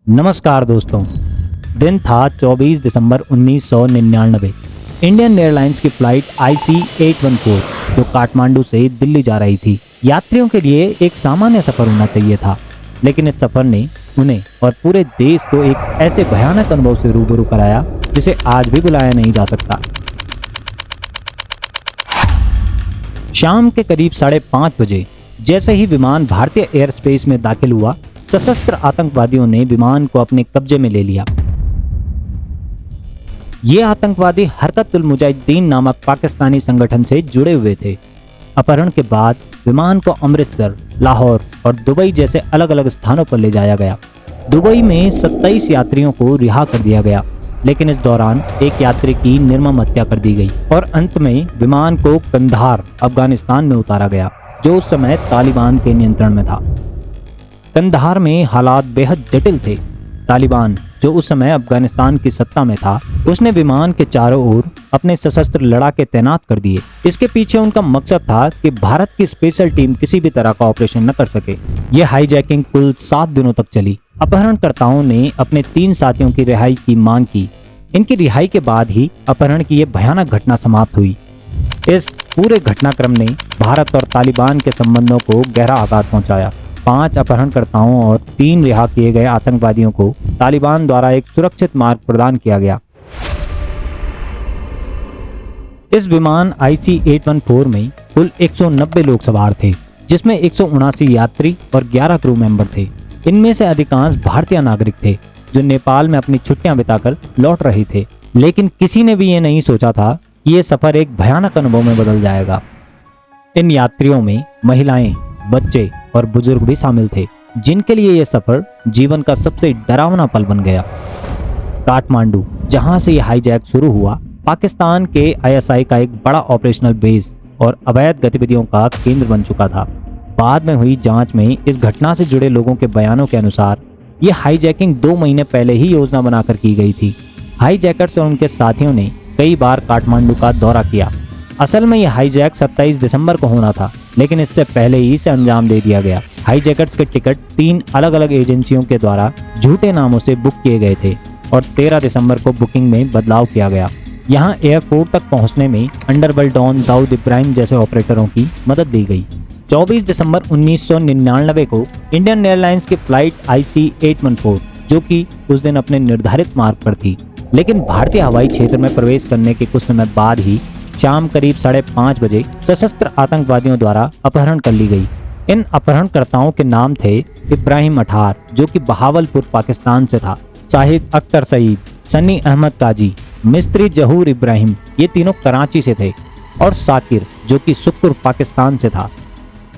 नमस्कार दोस्तों। दिन था 24 दिसंबर 1999। इंडियन एयरलाइंस की फ्लाइट IC-814 जो काठमांडू से दिल्ली जा रही थी। यात्रियों के लिए एक सामान्य सफर होना चाहिए था, लेकिन इस सफर ने उन्हें और पूरे देश को एक ऐसे भयानक अनुभव से रूबरू कराया जिसे आज भी भुलाया नहीं जा सकता। शाम के करीब 5:30 बजे जैसे ही विमान भारतीय एयर स्पेस में दाखिल हुआ, सशस्त्र आतंकवादियों ने विमान को अपने कब्जे में ले लिया। ये आतंकवादी हरकत उल मुजाहिदीन नामक पाकिस्तानी संगठन से जुड़े हुए थे। अपहरण के बाद विमान को अमृतसर, लाहौर और दुबई जैसे अलग अलग स्थानों पर ले जाया गया। दुबई में 27 यात्रियों को रिहा कर दिया गया, लेकिन इस दौरान एक यात्री की निर्मम हत्या कर दी गई और अंत में विमान को कंधार, अफगानिस्तान में उतारा गया, जो उस समय तालिबान के नियंत्रण में था। कंधार में हालात बेहद जटिल थे। तालिबान, जो उस समय अफगानिस्तान की सत्ता में था, उसने विमान के चारों ओर अपने सशस्त्र लड़ाके तैनात कर दिए। इसके पीछे उनका मकसद था कि भारत की स्पेशल टीम किसी भी तरह का ऑपरेशन न कर सके। यह हाईजैकिंग कुल 7 दिनों तक चली। अपहरणकर्ताओं ने अपने 3 साथियों की रिहाई की मांग की। इनकी रिहाई के बाद ही अपहरण की यह भयानक घटना समाप्त हुई। इस पूरे घटनाक्रम ने भारत और तालिबान के संबंधों को गहरा आघात पहुंचाया। 5 अपहरणकर्ताओं और 3 रिहा किए गए आतंकवादियों को तालिबान द्वारा एक सुरक्षित मार्ग प्रदान किया गया। इस विमान IC-814 में कुल 190 लोग सवार थे, जिसमें 179 यात्री और 11 क्रू मेंबर थे। इनमें से अधिकांश भारतीय नागरिक थे जो नेपाल में अपनी छुट्टियां बिताकर लौट रहे थे। लेकिन किसी ने भी ये नहीं सोचा था कि ये सफर एक भयानक अनुभव में बदल जाएगा। इन यात्रियों में महिलाएं, बच्चे और बुजुर्ग भी शामिल थे, जिनके लिए यह सफर जीवन का सबसे डरावना पल बन गया। काठमांडू, जहां से यह हाईजैक शुरू हुआ, पाकिस्तान के ISI का एक बड़ा ऑपरेशनल बेस और अवैध गतिविधियों का केंद्र बन चुका था। बाद में हुई जांच में इस घटना से जुड़े लोगों के बयानों के अनुसार यह हाईजैकिंग 2 महीने पहले ही योजना बनाकर की गई थी। हाईजैकर्स और उनके साथियों ने कई बार काठमांडू का दौरा किया। असल में यह हाईजैक 27 दिसंबर को होना था, लेकिन इससे पहले ही इसे अंजाम दे दिया गया। हाईजैकर्स के टिकट 3 अलग अलग एजेंसियों के द्वारा झूठे नामों से बुक किए गए थे और 13 दिसंबर को बुकिंग में बदलाव किया गया। यहां एयरपोर्ट तक पहुंचने में अंडरवर्ल्ड डॉन दाऊद इब्राहिम जैसे ऑपरेटरों की मदद ली गई। 24 दिसंबर 1999 को इंडियन एयरलाइंस की फ्लाइट IC-814, जो कि उस दिन अपने निर्धारित मार्ग पर थी, लेकिन भारतीय हवाई क्षेत्र में प्रवेश करने के कुछ समय बाद ही शाम करीब 5:30 बजे सशस्त्र आतंकवादियों द्वारा अपहरण कर ली गई। इन अपहरणकर्ताओं के नाम थे इब्राहिम अठार, जो कि बहावलपुर पाकिस्तान से था, शाहिद अख्तर सईद, सनी अहमद काजी, मिस्त्री जहूर इब्राहिम, ये तीनों कराची से थे, और साकिर, जो कि सुक्कुर पाकिस्तान से था।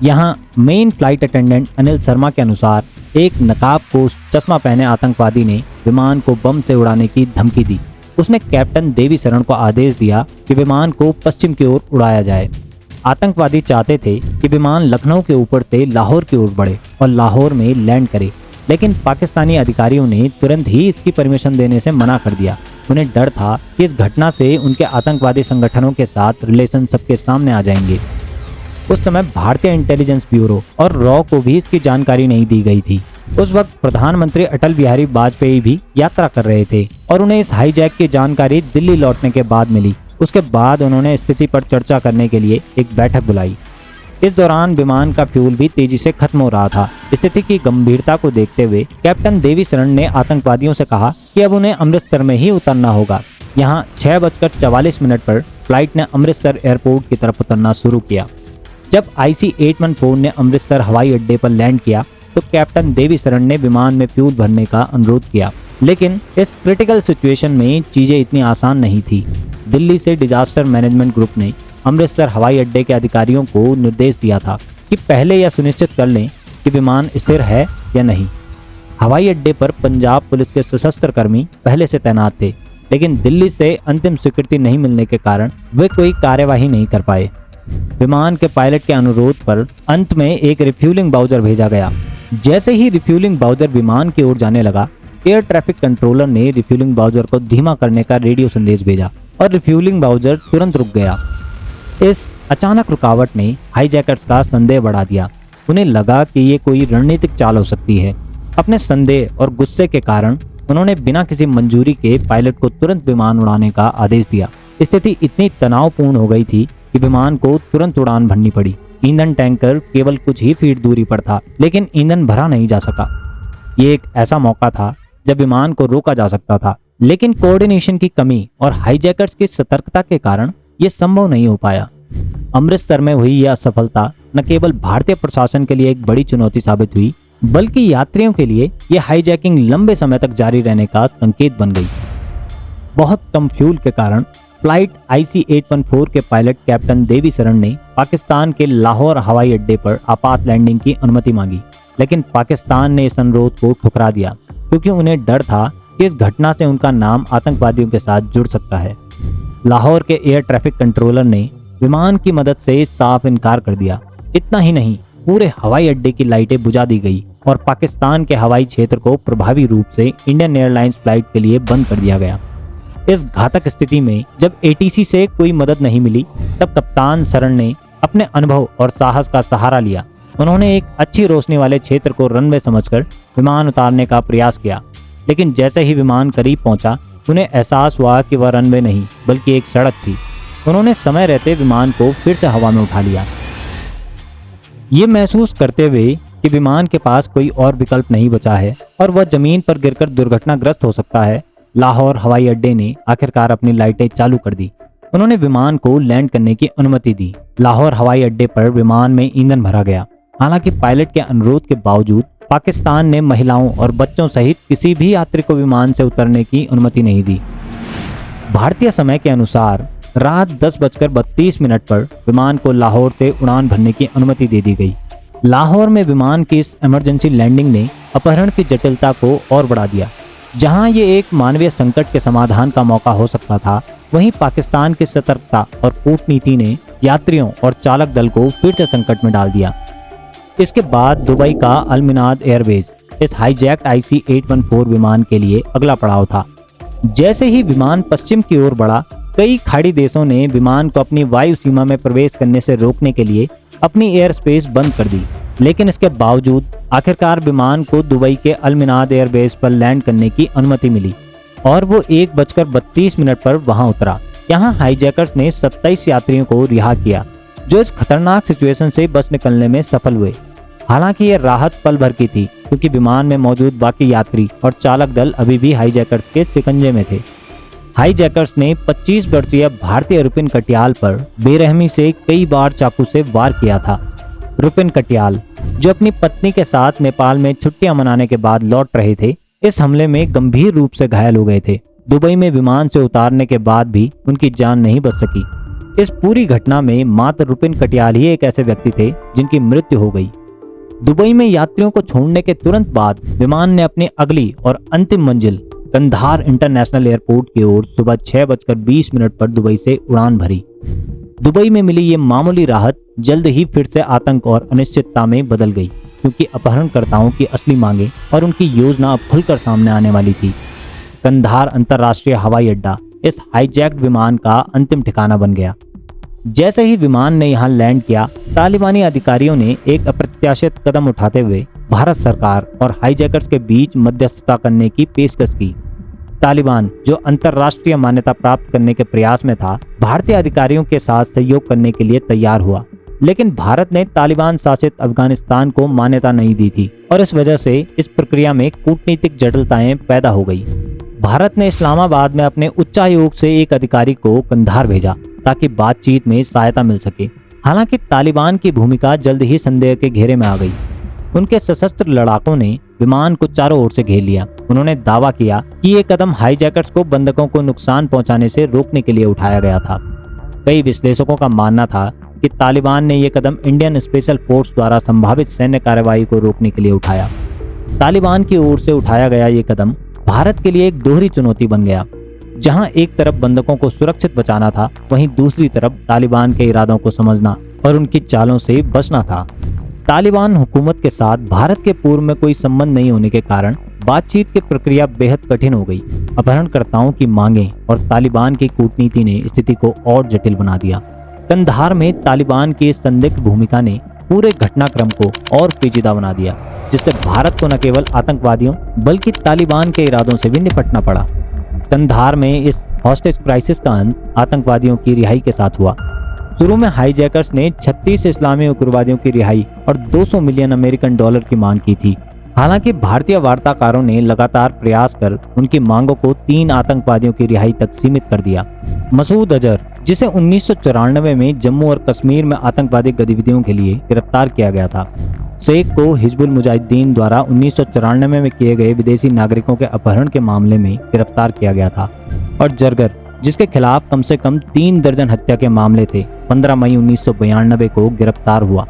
यहाँ main flight attendant Anil Sharma के अनुसार एक नकाबपोश चश्मा पहने आतंकवादी ने विमान को बम से उड़ाने की धमकी दी। उसने कैप्टन देवी शरण को आदेश दिया कि विमान को पश्चिम की ओर उड़ाया जाए। आतंकवादी चाहते थे कि विमान लखनऊ के ऊपर से लाहौर की ओर बढ़े और लाहौर में लैंड करे, लेकिन पाकिस्तानी अधिकारियों ने तुरंत ही इसकी परमिशन देने से मना कर दिया। उन्हें डर था कि इस घटना से उनके आतंकवादी संगठनों के साथ रिलेशन सबके सामने आ जाएंगे। उस समय भारतीय इंटेलिजेंस ब्यूरो और रॉ को भी इसकी जानकारी नहीं दी गई थी। उस वक्त प्रधानमंत्री अटल बिहारी वाजपेयी भी यात्रा कर रहे थे और उन्हें इस हाईजैक की जानकारी दिल्ली लौटने के बाद मिली। उसके बाद उन्होंने स्थिति पर चर्चा करने के लिए एक बैठक बुलाई। इस दौरान विमान का फ्यूल भी तेजी से खत्म हो रहा था। स्थिति की गंभीरता को देखते हुए कैप्टन देवी शरण ने आतंकवादियों से कहा कि अब उन्हें अमृतसर में ही उतरना होगा। यहाँ 6:44 पर फ्लाइट ने अमृतसर एयरपोर्ट की तरफ उतरना शुरू किया। जब IC-814 ने अमृतसर हवाई अड्डे पर लैंड किया तो कैप्टन देवी शरण ने विमान में फ्यूल भरने का अनुरोध किया, लेकिन इस क्रिटिकल सिचुएशन में चीजें इतनी आसान नहीं थी। दिल्ली से डिजास्टर मैनेजमेंट ग्रुप ने अमृतसर हवाई अड्डे के अधिकारियों को निर्देश दिया था कि पहले यह सुनिश्चित कर लें कि विमान स्थिर है या नहीं। हवाई अड्डे पर पंजाब पुलिस के सशस्त्र कर्मी पहले से तैनात थे, लेकिन दिल्ली से अंतिम स्वीकृति नहीं मिलने के कारण वे कोई कार्यवाही नहीं कर पाए। विमान के पायलट के अनुरोध पर अंत में एक रिफ्यूलिंग बाउजर भेजा गया। जैसे ही रिफ्यूलिंग बाउजर विमान की ओर जाने लगा, एयर ट्रैफिक कंट्रोलर ने रिफ्यूलिंग बाउजर को धीमा करने का रेडियो संदेश भेजा और रिफ्यूलिंग बाउजर तुरंत रुक गया। इस अचानक रुकावट ने हाईजैकर्स का संदेह बढ़ा दिया। उन्हें लगा कि ये कोई रणनीतिक चाल हो सकती है। अपने संदेह और गुस्से के कारण उन्होंने बिना किसी मंजूरी के पायलट को तुरंत विमान उड़ाने का आदेश दिया। स्थिति इतनी तनावपूर्ण हो गई थी कि विमान को तुरंत उड़ान भरनी पड़ी। ईंधन टैंकर केवल कुछ ही फीट दूरी पर था, लेकिन ईंधन भरा नहीं जा सका। ये एक ऐसा मौका था जब विमान को रोका जा सकता था, लेकिन कोऑर्डिनेशन की कमी और हाईजैकर्स की सतर्कता के कारण यह संभव नहीं हो पाया। अमृतसर में हुई यह असफलता न केवल भारतीय प्रशासन के लिए एक बड़ी चुनौती साबित हुई, बल्कि यात्रियों के लिए यह हाईजैकिंग लंबे समय तक जारी रहने का संकेत बन गई। बहुत कम फ्यूल के कारण फ्लाइट IC-814 के पायलट कैप्टन देवी शरण ने पाकिस्तान के लाहौर हवाई अड्डे पर आपात लैंडिंग की अनुमति मांगी, लेकिन पाकिस्तान ने इस अनुरोध को ठुकरा दिया क्योंकि उन्हें डर था कि इस घटना से उनका नाम आतंकवादियों के साथ जुड़ सकता है। लाहौर के एयर ट्रैफिक कंट्रोलर ने विमान की मदद से साफ इनकार कर दिया। इतना ही नहीं, पूरे हवाई अड्डे की लाइटें बुझा दी गई और पाकिस्तान के हवाई क्षेत्र को प्रभावी रूप से इंडियन एयरलाइंस फ्लाइट के लिए बंद कर दिया गया। इस घातक स्थिति में जब ATC से कोई मदद नहीं मिली, तब कप्तान शरण ने अपने अनुभव और साहस का सहारा लिया। उन्होंने एक अच्छी रोशनी वाले क्षेत्र को रनवे समझकर विमान उतारने का प्रयास किया, लेकिन जैसे ही विमान करीब पहुंचा, उन्हें एहसास हुआ कि वह रनवे नहीं बल्कि एक सड़क थी। उन्होंने समय रहते विमान को फिर से हवा में उठा लिया, ये महसूस करते हुए कि विमान के पास कोई और विकल्प नहीं बचा है और वह जमीन पर गिरकर दुर्घटनाग्रस्त हो सकता है। लाहौर हवाई अड्डे ने आखिरकार अपनी लाइटें चालू कर दी। उन्होंने विमान को लैंड करने की अनुमति दी। लाहौर हवाई अड्डे पर विमान में ईंधन भरा गया। हालांकि पायलट के अनुरोध के बावजूद पाकिस्तान ने महिलाओं और बच्चों सहित किसी भी यात्री को विमान से उतरने की अनुमति नहीं दी। भारतीय समय के अनुसार रात 10:32 पर विमान को लाहौर से उड़ान भरने की अनुमति दे दी गई। लाहौर में विमान की इस इमरजेंसी लैंडिंग ने अपहरण की जटिलता को और बढ़ा दिया। जहां ये एक मानवीय संकट के समाधान का मौका हो सकता था, वहीं पाकिस्तान की सतर्कता और कूटनीति ने यात्रियों और चालक दल को फिर से संकट में डाल दिया। इसके बाद दुबई का अल-मिनाद एयरवेज इस हाईजैक्ड IC-814 विमान के लिए अगला पड़ाव था। जैसे ही विमान पश्चिम की ओर बढ़ा, कई खाड़ी देशों ने विमान को अपनी वायु सीमा में प्रवेश करने से रोकने के लिए अपनी एयर स्पेस बंद कर दी, लेकिन इसके बावजूद आखिरकार विमान को दुबई के अल-मिनाद एयरबेस पर लैंड करने की अनुमति मिली और वो 1:32 पर वहां उतरा। यहाँ हाईजैकर्स ने 27 यात्रियों को रिहा किया, जो इस खतरनाक सिचुएशन से बच निकलने में सफल हुए। हालांकि यह राहत पल भर की थी, क्योंकि विमान में मौजूद बाकी यात्री और चालक दल अभी भी हाईजैकर्स के शिकंजे में थे। हाईजैकर्स ने 25 वर्षीय भारतीय रुपिन कटियाल पर बेरहमी से कई बार चाकू से वार किया था। रुपिन कटियाल, जो अपनी पत्नी के साथ नेपाल में छुट्टियां मनाने के बाद लौट रहे थे, इस हमले में गंभीर रूप से घायल हो गए थे। दुबई में विमान से उतारने के बाद भी उनकी जान नहीं बच सकी। इस पूरी घटना में मात्र रुपिन कटियाल ही एक ऐसे व्यक्ति थे जिनकी मृत्यु हो गई। दुबई में यात्रियों को छोड़ने के तुरंत बाद विमान ने अपनी अगली और अंतिम मंजिल कंधार इंटरनेशनल एयरपोर्ट की ओर सुबह 6:20 पर दुबई से उड़ान भरी। दुबई में मिली ये मामूली राहत जल्द ही फिर से आतंक और अनिश्चितता में बदल गई, क्योंकि अपहरणकर्ताओं की असली मांगे और उनकी योजना अब खुलकर सामने आने वाली थी। कंधार अंतर्राष्ट्रीय हवाई अड्डा इस हाईजैक्ड विमान का अंतिम ठिकाना बन गया। जैसे ही विमान ने यहां लैंड किया, तालिबानी अधिकारियों ने एक अप्रत्याशित कदम उठाते हुए भारत सरकार और हाईजैकर्स के बीच मध्यस्थता करने की पेशकश की। तालिबान, जो अंतर्राष्ट्रीय मान्यता प्राप्त करने के प्रयास में था, भारतीय अधिकारियों के साथ सहयोग करने के लिए तैयार हुआ, लेकिन भारत ने तालिबान शासित अफगानिस्तान को मान्यता नहीं दी थी और इस वजह से इस प्रक्रिया में कूटनीतिक जटिलताएं पैदा हो गई। भारत ने इस्लामाबाद में अपने उच्चायोग से एक अधिकारी को कंधार भेजा ताकि बातचीत में सहायता मिल सके। हालांकि तालिबान की भूमिका जल्द ही संदेह के घेरे में आ गई। उनके सशस्त्र लड़ाकों ने विमान को चारों ओर से घेर लिया। उन्होंने दावा किया कि ये कदम हाईजैकर्स को बंधकों को नुकसान पहुंचाने से रोकने के लिए उठाया गया था। कई विश्लेषकों का मानना था कि तालिबान ने यह कदम इंडियन स्पेशल फोर्स द्वारा संभावित सैन्य कार्रवाई को रोकने के लिए उठाया। तालिबान की ओर से उठाया गया ये कदम भारत के लिए एक दोहरी चुनौती बन गया। जहां एक तरफ बंधकों को सुरक्षित बचाना था, वहीं दूसरी तरफ तालिबान के इरादों को समझना और उनकी चालों से बचना था। तालिबान हुकूमत के साथ भारत के पूर्व में कोई संबंध नहीं होने के कारण बातचीत की प्रक्रिया बेहद कठिन हो गई। अपहरणकर्ताओं की मांगें और तालिबान की कूटनीति ने स्थिति को और जटिल बना दिया। कंधार में तालिबान की संदिग्ध भूमिका ने पूरे घटनाक्रम को और पेचीदा बना दिया। जिससे भारत को न केवल आतंकवादियों बल्कि तालिबान के इरादों से भी निपटना पड़ा। कंधार में इस हॉस्टेज क्राइसिस का अंत आतंकवादियों की रिहाई के साथ हुआ। शुरू में हाईजैकर्स ने 36 इस्लामी उग्रवादियों की रिहाई और 200 मिलियन अमेरिकन डॉलर की मांग की थी। हालांकि भारतीय वार्ताकारों ने लगातार प्रयास कर उनकी मांगों को 3 आतंकवादियों की रिहाई तक सीमित कर दिया। मसूद अजहर, जिसे 1994 में जम्मू और कश्मीर में आतंकवादी गतिविधियों के लिए गिरफ्तार किया गया था। शेख को हिजबुल मुजाहिदीन द्वारा 1994 में किए गए विदेशी नागरिकों के अपहरण के मामले में गिरफ्तार किया गया था। और जरगर, जिसके खिलाफ कम से कम 3 दर्जन हत्या के मामले थे, 15 मई 1992 को गिरफ्तार हुआ।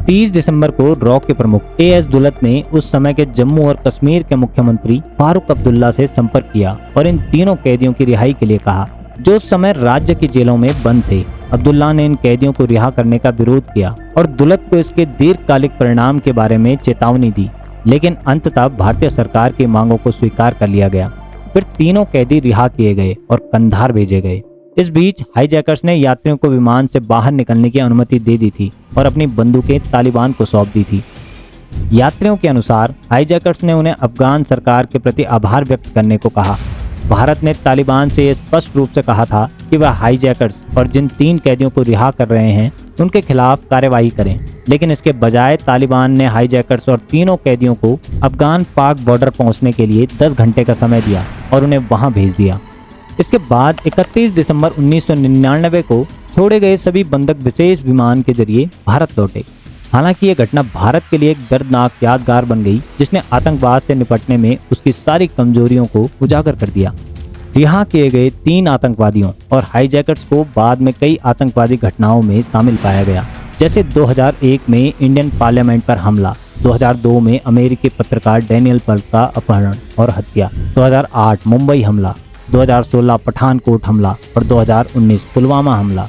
30 दिसंबर को रॉ के प्रमुख एएस दुलत ने उस समय के जम्मू और कश्मीर के मुख्यमंत्री फारूक अब्दुल्ला से संपर्क किया और इन तीनों कैदियों की रिहाई के लिए कहा, जो उस समय राज्य की जेलों में बंद थे। अब्दुल्ला ने इन कैदियों को रिहा करने का विरोध किया और दुलत को इसके दीर्घकालिक परिणाम के बारे में चेतावनी दी, लेकिन अंततः भारतीय सरकार की मांगों को स्वीकार कर लिया गया। फिर तीनों कैदी रिहा किए गए और कंधार भेजे गए। इस बीच हाईजैकर्स ने यात्रियों को विमान से बाहर निकलने की अनुमति दे दी थी और अपनी बंदूकें तालिबान को सौंप दी थी। यात्रियों के अनुसार हाईजैकर्स ने उन्हें अफगान सरकार के प्रति आभार व्यक्त करने को कहा। भारत ने तालिबान से स्पष्ट रूप से कहा था कि वह हाईजैकर्स और जिन 3 कैदियों को रिहा कर रहे हैं उनके खिलाफ कार्यवाही करें, लेकिन इसके बजाय तालिबान ने हाईजैकर्स और तीनों कैदियों को अफगान पाक बॉर्डर पहुंचने के लिए 10 घंटे का समय दिया और उन्हें वहां भेज दिया। इसके बाद 31 दिसंबर 1999 को छोड़े गए सभी बंधक विशेष विमान के जरिए भारत लौटे। हालांकि यह घटना भारत के लिए एक दर्दनाक यादगार बन गई, जिसने आतंकवाद से निपटने में उसकी सारी कमजोरियों को उजागर कर दिया। रिहा किए गए 3 आतंकवादियों और हाईजैकर्स को बाद में कई आतंकवादी घटनाओं में शामिल पाया गया, जैसे 2001 में इंडियन पार्लियामेंट पर हमला, 2002 में अमेरिकी पत्रकार डैनियल पर्ल का अपहरण और हत्या, 2008 मुंबई हमला, 2016 पठानकोट हमला और 2019 पुलवामा हमला।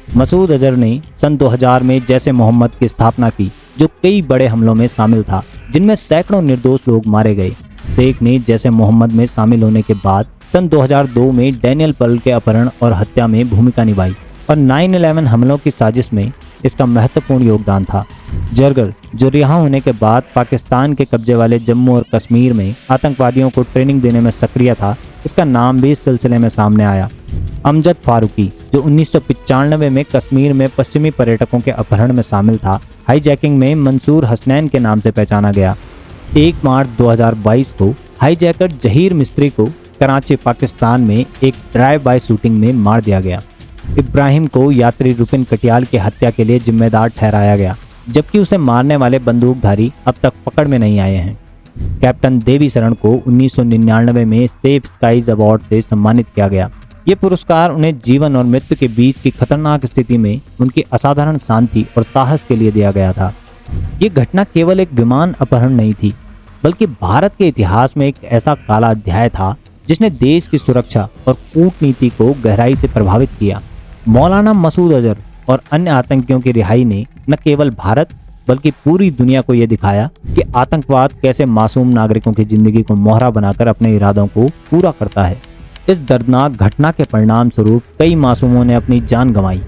मसूद अजहर ने सन 2000 में जैसे मोहम्मद की स्थापना की, जो कई बड़े हमलों में शामिल था, जिनमें सैकड़ों निर्दोष लोग मारे गए। शेख ने जैसे मोहम्मद में शामिल होने के बाद सन 2002 में डैनियल पर्ल के अपहरण और हत्या में भूमिका निभाई और 9/11 हमलों की साजिश में इसका महत्वपूर्ण योगदान था। जरगर, जो रिहा होने के बाद पाकिस्तान के कब्जे वाले जम्मू और कश्मीर में आतंकवादियों को ट्रेनिंग देने में सक्रिय था, इसका नाम भी इस सिलसिले में सामने आया। अमजद फारूकी, जो 1995 में कश्मीर में पश्चिमी पर्यटकों के अपहरण में शामिल था, हाईजैकिंग में मंसूर हसनैन के नाम से पहचाना गया। 1 मार्च 2022 को हाईजैकर जहीर मिस्त्री को कराची पाकिस्तान में एक ड्राइव बाय शूटिंग में मार दिया गया। इब्राहिम को यात्री रुपिन कटियाल की हत्या के लिए जिम्मेदार ठहराया गया, जबकि उसे मारने वाले बंदूकधारी अब तक पकड़ में नहीं आए हैं। कैप्टन देवी शरण को 1999 में सेफ स्काइज अवार्ड से सम्मानित किया गया। ये पुरस्कार उन्हें जीवन और मृत्यु के बीच की खतरनाक स्थिति में उनकी असाधारण शांति और साहस के लिए दिया गया था। ये घटना केवल एक विमान अपहरण नहीं थी, बल्कि भारत के इतिहास में एक ऐसा काला अध्याय था जिसने देश की सुरक्षा और कूटनीति को गहराई से प्रभावित किया। मौलाना मसूद अजहर और अन्य आतंकियों की रिहाई ने न केवल भारत बल्कि पूरी दुनिया को यह दिखाया कि आतंकवाद कैसे मासूम नागरिकों की जिंदगी को मोहरा बनाकर अपने इरादों को पूरा करता है। इस दर्दनाक घटना के परिणाम स्वरूप कई मासूमों ने अपनी जान गंवाई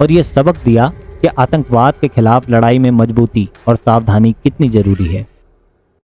और ये सबक दिया कि आतंकवाद के खिलाफ लड़ाई में मजबूती और सावधानी कितनी जरूरी है।